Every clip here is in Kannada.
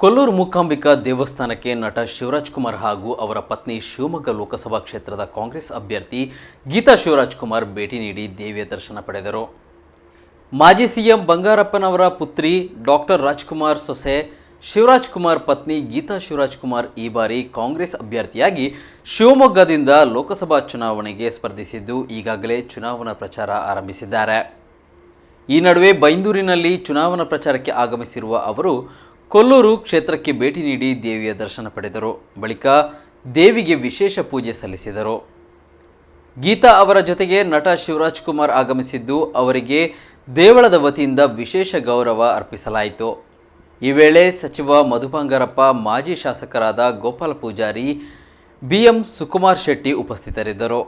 ಕೊಲ್ಲೂರು ಮೂಕಾಂಬಿಕಾ ದೇವಸ್ಥಾನಕ್ಕೆ ನಟ ಶಿವರಾಜ್ ಕುಮಾರ್ ಹಾಗೂ ಅವರ ಪತ್ನಿ ಶಿವಮೊಗ್ಗ ಲೋಕಸಭಾ ಕ್ಷೇತ್ರದ ಕಾಂಗ್ರೆಸ್ ಅಭ್ಯರ್ಥಿ ಗೀತಾ ಶಿವರಾಜ್ ಕುಮಾರ್ ಭೇಟಿ ನೀಡಿ ದೇವಿಯ ದರ್ಶನ ಪಡೆದರು. ಮಾಜಿ ಸಿಎಂ ಬಂಗಾರಪ್ಪನವರ ಪುತ್ರಿ ಡಾಕ್ಟರ್ ರಾಜ್ಕುಮಾರ್ ಸೊಸೆ ಶಿವರಾಜ್ ಕುಮಾರ್ ಪತ್ನಿ ಗೀತಾ ಶಿವರಾಜ್ ಕುಮಾರ್ ಈ ಬಾರಿ ಕಾಂಗ್ರೆಸ್ ಅಭ್ಯರ್ಥಿಯಾಗಿ ಶಿವಮೊಗ್ಗದಿಂದ ಲೋಕಸಭಾ ಚುನಾವಣೆಗೆ ಸ್ಪರ್ಧಿಸಿದ್ದು ಈಗಾಗಲೇ ಚುನಾವಣಾ ಪ್ರಚಾರ ಆರಂಭಿಸಿದ್ದಾರೆ. ಈ ನಡುವೆ ಬೈಂದೂರಿನಲ್ಲಿ ಚುನಾವಣಾ ಪ್ರಚಾರಕ್ಕೆ ಆಗಮಿಸಿರುವ ಅವರು ಕೊಲ್ಲೂರು ಕ್ಷೇತ್ರಕ್ಕೆ ಭೇಟಿ ನೀಡಿ ದೇವಿಯ ದರ್ಶನ ಪಡೆದರು. ಬಳಿಕ ದೇವಿಗೆ ವಿಶೇಷ ಪೂಜೆ ಸಲ್ಲಿಸಿದರು. ಗೀತಾ ಅವರ ಜೊತೆಗೆ ನಟ ಶಿವರಾಜ್ ಕುಮಾರ್ ಆಗಮಿಸಿದ್ದು ಅವರಿಗೆ ದೇವಳದ ವತಿಯಿಂದ ವಿಶೇಷ ಗೌರವ ಅರ್ಪಿಸಲಾಯಿತು. ಈ ವೇಳೆ ಸಚಿವ ಮಧು ಬಂಗಾರಪ್ಪ, ಮಾಜಿ ಶಾಸಕರಾದ ಗೋಪಾಲ ಪೂಜಾರಿ, ಬಿಎಂ ಸುಕುಮಾರ್ ಶೆಟ್ಟಿ ಉಪಸ್ಥಿತರಿದ್ದರು.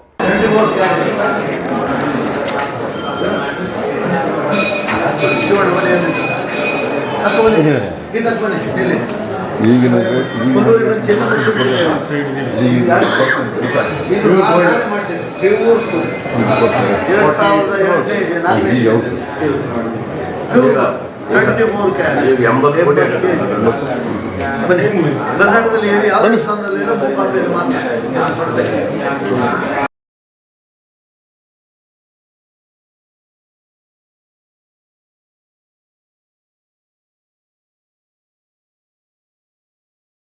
ಕರ್ನಾಟಕದಲ್ಲಿ ಯಾವ ಸ್ಥಾನದಲ್ಲಿ